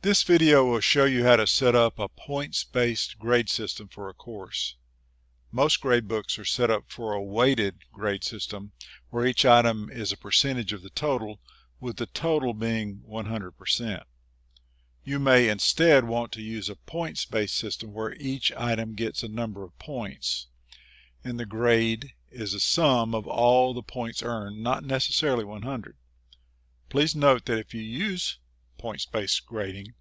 This video will show you how to set up a points-based grade system for a course. Most gradebooks are set up for a weighted grade system where each item is a percentage of the total, with the total being 100%. You may instead want to use a points-based system where each item gets a number of points, and the grade is a sum of all the points earned, not necessarily 100. Please note that if you use points-based grading,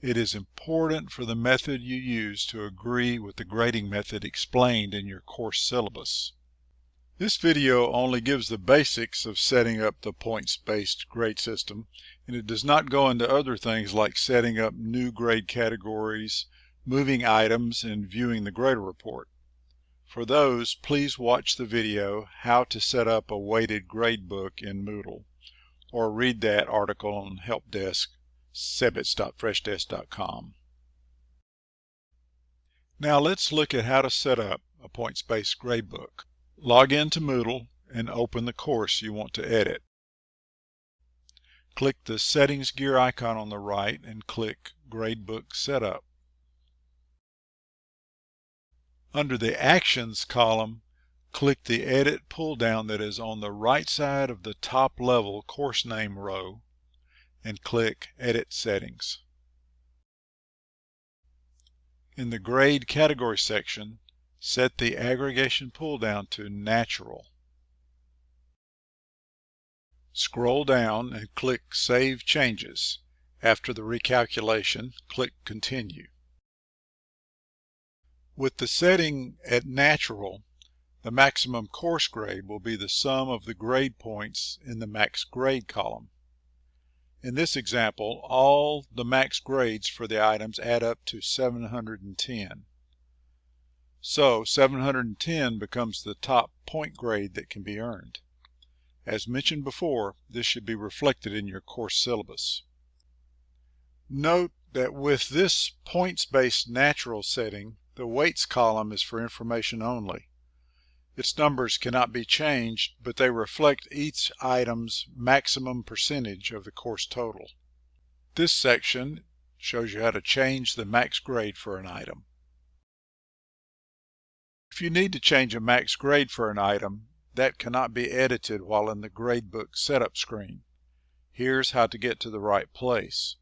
it is important for the method you use to agree with the grading method explained in your course syllabus. This video only gives the basics of setting up the points-based grade system, and it does not go into other things like setting up new grade categories, moving items, and viewing the grader report. For those, please watch the video How to Set Up a Weighted Gradebook in Moodle, or read that article on Help Desk, sebits.freshdesk.com. Now let's look at how to set up a points-based gradebook. Log into Moodle and open the course you want to edit. Click the Settings gear icon on the right and click Gradebook Setup. Under the Actions column, click the Edit pull-down that is on the right side of the top level course name row and click Edit Settings. In the Grade Category section, set the aggregation pull-down to Natural. Scroll down and click Save Changes. After the recalculation, click Continue. With the setting at Natural, the maximum course grade will be the sum of the grade points in the max grade column. In this example, all the max grades for the items add up to 710. So 710 becomes the top point grade that can be earned. As mentioned before, this should be reflected in your course syllabus. Note that with this points-based natural setting, the weights column is for information only. Its numbers cannot be changed, but they reflect each item's maximum percentage of the course total. This section shows you how to change the max grade for an item. If you need to change a max grade for an item, that cannot be edited while in the gradebook setup screen. Here's how to get to the right place.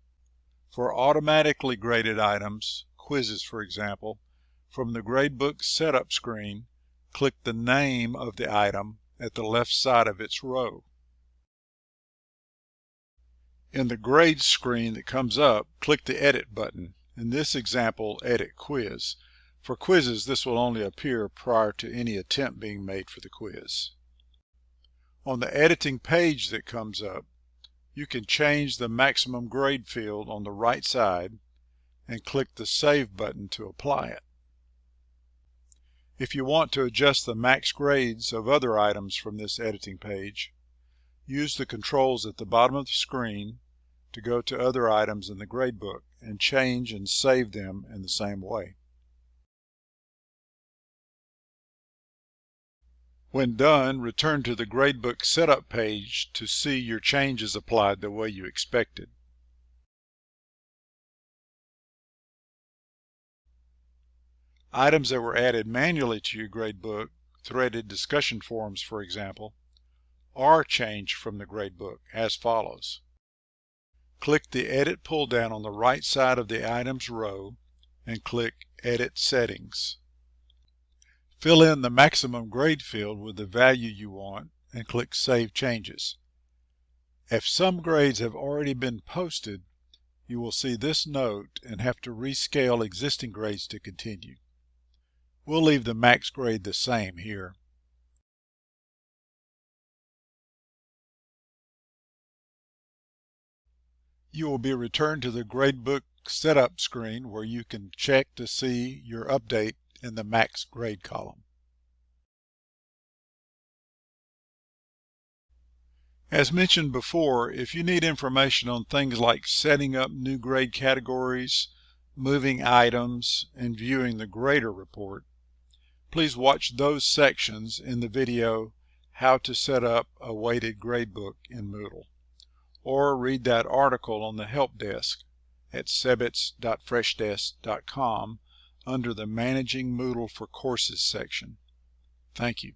For automatically graded items, quizzes for example, from the gradebook setup screen, click the name of the item at the left side of its row. In the grades screen that comes up, click the Edit button. In this example, Edit Quiz. For quizzes, this will only appear prior to any attempt being made for the quiz. On the editing page that comes up, you can change the maximum grade field on the right side and click the Save button to apply it. If you want to adjust the max grades of other items from this editing page, use the controls at the bottom of the screen to go to other items in the gradebook and change and save them in the same way. When done, return to the gradebook setup page to see your changes applied the way you expected. Items that were added manually to your gradebook, threaded discussion forums for example, are changed from the gradebook as follows. Click the Edit pull-down on the right side of the Items row and click Edit Settings. Fill in the maximum grade field with the value you want and click Save Changes. If some grades have already been posted, you will see this note and have to rescale existing grades to continue. We'll leave the max grade the same here. You will be returned to the gradebook setup screen where you can check to see your update in the max grade column. As mentioned before, if you need information on things like setting up new grade categories, moving items, and viewing the grader report, please watch those sections in the video How to Set Up a Weighted Gradebook in Moodle, or read that article on the Help Desk, at sebits.freshdesk.com under the Managing Moodle for Courses section. Thank you.